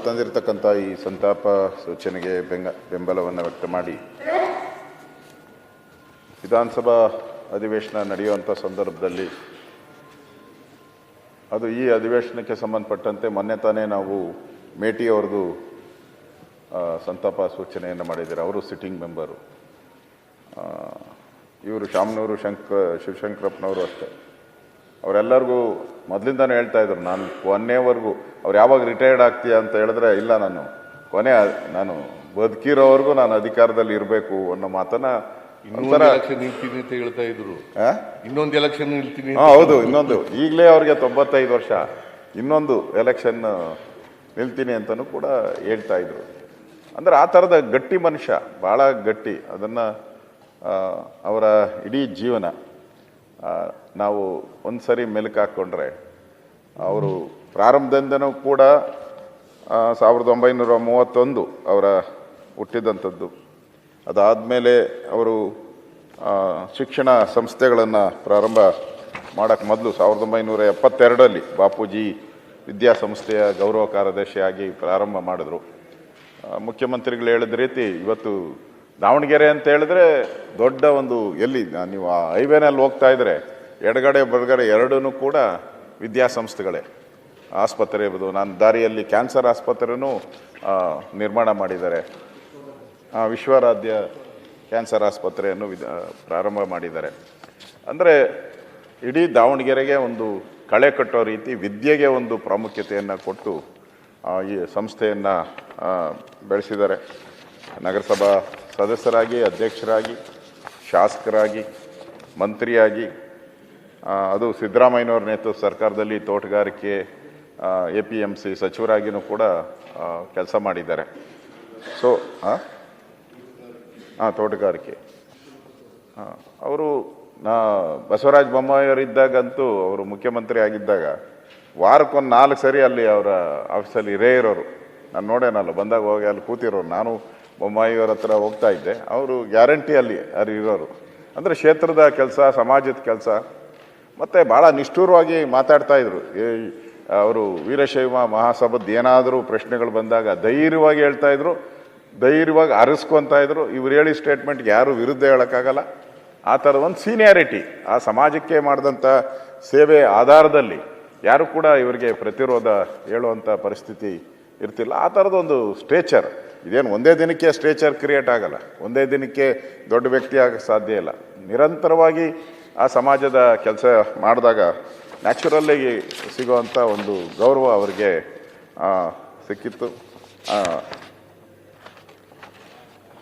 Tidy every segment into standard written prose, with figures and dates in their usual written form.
ತಂದಿರತಕ್ಕಂಥ ಈ ಸಂತಾಪ ಸೂಚನೆಗೆ ಬೆಂಬಲವನ್ನು ವ್ಯಕ್ತ ಮಾಡಿ ವಿಧಾನಸಭಾ ಅಧಿವೇಶನ ನಡೆಯುವಂಥ ಸಂದರ್ಭದಲ್ಲಿ ಅದು ಈ ಅಧಿವೇಶನಕ್ಕೆ ಸಂಬಂಧಪಟ್ಟಂತೆ ಮೊನ್ನೆ ತಾನೇ ನಾವು ಮೇಟಿ ಅವ್ರದ್ದು ಸಂತಾಪ ಸೂಚನೆಯನ್ನು ಮಾಡಿದ್ದಾರೆ. ಅವರು ಸಿಟ್ಟಿಂಗ್ ಮೆಂಬರು. ಇವರು ಶಾಮನೂರು ಶಿವಶಂಕರಪ್ಪನವರು ಅಷ್ಟೇ. ಅವರೆಲ್ಲರಿಗೂ ಮೊದಲಿಂದಾನೇ ಹೇಳ್ತಾ ಇದ್ರು, ನಾನು ಕೊನೆವರೆಗೂ ಅವ್ರು ಯಾವಾಗ ರಿಟೈರ್ಡ್ ಆಗ್ತೀಯ ಅಂತ ಹೇಳಿದ್ರೆ, ಇಲ್ಲ ನಾನು ಬದುಕಿರೋವರೆಗೂ ನಾನು ಅಧಿಕಾರದಲ್ಲಿ ಇರಬೇಕು ಅನ್ನೋ ಮಾತನ್ನ ನಿಲ್ತೀನಿ ಅಂತ ಹೇಳ್ತಾ ಇದ್ರು. ಇನ್ನೊಂದು ಎಲೆಕ್ಷನ್ ನಿಲ್ತೀನಿ. ಹೌದು, ಇನ್ನೊಂದು ಈಗಲೇ ಅವ್ರಿಗೆ 95 ವರ್ಷ, ಇನ್ನೊಂದು ಎಲೆಕ್ಷನ್ ನಿಲ್ತೀನಿ ಅಂತಲೂ ಕೂಡ ಹೇಳ್ತಾ ಇದ್ರು. ಅಂದ್ರೆ ಆ ಥರದ ಗಟ್ಟಿ ಮನುಷ್ಯ, ಭಾಳ ಗಟ್ಟಿ. ಅದನ್ನು ಅವರ ಇಡೀ ಜೀವನ ನಾವು ಒಂದು ಸರಿ ಮೆಲುಕು ಹಾಕ್ಕೊಂಡ್ರೆ, ಅವರು ಪ್ರಾರಂಭದಿಂದನೂ ಕೂಡ 1931 ಅವರ ಹುಟ್ಟಿದಂಥದ್ದು. ಅದಾದಮೇಲೆ ಅವರು ಶಿಕ್ಷಣ ಸಂಸ್ಥೆಗಳನ್ನು ಪ್ರಾರಂಭ ಮಾಡೋಕ್ಕೆ ಮೊದಲು 1972ರಲ್ಲಿ ಬಾಪೂಜಿ ವಿದ್ಯಾಸಂಸ್ಥೆಯ ಗೌರವ ಕಾರ್ಯದರ್ಶಿಯಾಗಿ ಪ್ರಾರಂಭ ಮಾಡಿದ್ರು. ಮುಖ್ಯಮಂತ್ರಿಗಳು ಹೇಳಿದ ರೀತಿ ಇವತ್ತು ದಾವಣಗೆರೆ ಅಂತ ಹೇಳಿದ್ರೆ ದೊಡ್ಡ ಒಂದು, ಎಲ್ಲಿ ನೀವು ಆ ಹೈವೇನಲ್ಲಿ ಹೋಗ್ತಾ ಇದ್ರೆ ಎಡಗಡೆ ಬಲಗಡೆ ಎರಡೂ ಕೂಡ ವಿದ್ಯಾಸಂಸ್ಥೆಗಳೇ. ಆಸ್ಪತ್ರೆ ಇರ್ಬೋದು, ನಾನು ದಾರಿಯಲ್ಲಿ ಕ್ಯಾನ್ಸರ್ ಆಸ್ಪತ್ರೆನೂ ನಿರ್ಮಾಣ ಮಾಡಿದ್ದಾರೆ. ವಿಶ್ವರಾಧ್ಯ ಕ್ಯಾನ್ಸರ್ ಆಸ್ಪತ್ರೆಯನ್ನು ಪ್ರಾರಂಭ ಮಾಡಿದ್ದಾರೆ. ಅಂದರೆ ಇಡೀ ದಾವಣಗೆರೆಗೆ ಒಂದು ಕಳೆ ಕಟ್ಟೋ ರೀತಿ ವಿದ್ಯೆಗೆ ಒಂದು ಪ್ರಾಮುಖ್ಯತೆಯನ್ನು ಕೊಟ್ಟು ಈ ಸಂಸ್ಥೆಯನ್ನು ಬೆಳೆಸಿದ್ದಾರೆ. ನಗರಸಭಾ ಸದಸ್ಯರಾಗಿ, ಅಧ್ಯಕ್ಷರಾಗಿ, ಶಾಸಕರಾಗಿ, ಮಂತ್ರಿಯಾಗಿ, ಅದು ಸಿದ್ದರಾಮಯ್ಯನವ್ರ ನೇತೃತ್ವ ಸರ್ಕಾರದಲ್ಲಿ ತೋಟಗಾರಿಕೆ APMC ಸಚಿವರಾಗಿಯೂ ಕೂಡ ಕೆಲಸ ಮಾಡಿದ್ದಾರೆ. ಸೊ ತೋಟಗಾರಿಕೆ ಅವರು ಬಸವರಾಜ ಬೊಮ್ಮಾಯಿಯವರಿದ್ದಾಗಂತೂ, ಅವರು ಮುಖ್ಯಮಂತ್ರಿ ಆಗಿದ್ದಾಗ ವಾರಕ್ಕೊಂದು 4 ಸರಿ ಅಲ್ಲಿ ಅವರ ಆಫೀಸಲ್ಲಿ ಇರೋರು. ನಾನು ನೋಡೇನಲ್ಲ, ಬಂದಾಗ ಹೋಗಿ ಅಲ್ಲಿ ಕೂತಿರೋರು. ನಾನು ಬೊಮ್ಮಾಯಿಯವರ ಹತ್ರ ಹೋಗ್ತಾ ಇದ್ದೆ, ಅವರು ಗ್ಯಾರಂಟಿ ಅಲ್ಲಿ ಇರೋರು. ಅಂದರೆ ಕ್ಷೇತ್ರದ ಕೆಲಸ, ಸಮಾಜದ ಕೆಲಸ, ಮತ್ತು ಭಾಳ ನಿಷ್ಠೂರವಾಗಿ ಮಾತಾಡ್ತಾ ಇದ್ರು. ಅವರು ವೀರಶೈವ ಮಹಾಸಭಾದ ಏನಾದರೂ ಪ್ರಶ್ನೆಗಳು ಬಂದಾಗ ಧೈರ್ಯವಾಗಿ ಹೇಳ್ತಾ ಇದ್ರು, ಧೈರ್ಯವಾಗಿ ಅರಸ್ಕೊತಾ ಇದ್ರು. ಇವ್ರು ಹೇಳಿ ಸ್ಟೇಟ್ಮೆಂಟ್ಗೆ ಯಾರು ವಿರುದ್ಧ ಹೇಳೋಕ್ಕಾಗಲ್ಲ. ಆ ಥರದ ಒಂದು ಸೀನಿಯಾರಿಟಿ, ಆ ಸಮಾಜಕ್ಕೆ ಮಾಡಿದಂಥ ಸೇವೆ ಆಧಾರದಲ್ಲಿ ಯಾರು ಕೂಡ ಇವರಿಗೆ ಪ್ರತಿರೋಧ ಹೇಳುವಂಥ ಪರಿಸ್ಥಿತಿ ಇರ್ತಿಲ್ಲ. ಆ ಥರದೊಂದು ಸ್ಟೇಚರ್, ಇದೇನು ಒಂದೇ ದಿನಕ್ಕೆ ಸ್ಟೇಚರ್ ಕ್ರಿಯೇಟ್ ಆಗಲ್ಲ, ಒಂದೇ ದಿನಕ್ಕೆ ದೊಡ್ಡ ವ್ಯಕ್ತಿ ಆಗಕ್ಕೆ ಸಾಧ್ಯ ಇಲ್ಲ. ನಿರಂತರವಾಗಿ ಆ ಸಮಾಜದ ಕೆಲಸ ಮಾಡಿದಾಗ ನ್ಯಾಚುರಲ್ಲಾಗಿ ಸಿಗುವಂಥ ಒಂದು ಗೌರವ ಅವರಿಗೆ ಸಿಕ್ಕಿತ್ತು.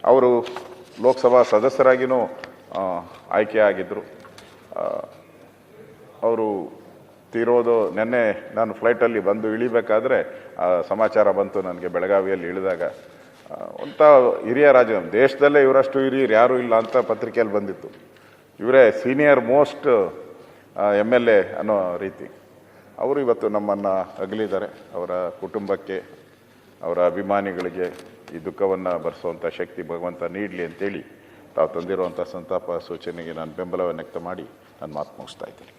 ಅವರು ಲೋಕಸಭಾ ಸದಸ್ಯರಾಗಿಯೂ ಆಯ್ಕೆ ಆಗಿದ್ದರು. ಅವರು ತೀರೋದು ನೆನ್ನೆ ನಾನು ಫ್ಲೈಟಲ್ಲಿ ಬಂದು ಇಳಿಬೇಕಾದ್ರೆ ಸಮಾಚಾರ ಬಂತು ನನಗೆ. ಬೆಳಗಾವಿಯಲ್ಲಿ ಇಳಿದಾಗ ಒಂಥ ಹಿರಿಯ ರಾಜ, ದೇಶದಲ್ಲೇ ಇವರಷ್ಟು ಹಿರಿಯರು ಯಾರೂ ಇಲ್ಲ ಅಂತ ಪತ್ರಿಕೆಯಲ್ಲಿ ಬಂದಿತ್ತು. ಇವರೇ ಸೀನಿಯರ್ ಮೋಸ್ಟ್ MLA ಅನ್ನೋ ರೀತಿ. ಅವರು ಇವತ್ತು ನಮ್ಮನ್ನು ಅಗಲಿದ್ದಾರೆ. ಅವರ ಕುಟುಂಬಕ್ಕೆ, ಅವರ ಅಭಿಮಾನಿಗಳಿಗೆ ಈ ದುಃಖವನ್ನು ಭರಿಸುವಂಥ ಶಕ್ತಿ ಭಗವಂತ ನೀಡಲಿ ಅಂತೇಳಿ ತಾವು ತಂದಿರುವಂಥ ಸಂತಾಪ ಸೂಚನೆಗೆ ನಾನು ಬೆಂಬಲವನ್ನು ವ್ಯಕ್ತ ಮಾಡಿ ನಾನು ಮಾತು ಮುಗಿಸ್ತಾ ಇದ್ದೀನಿ.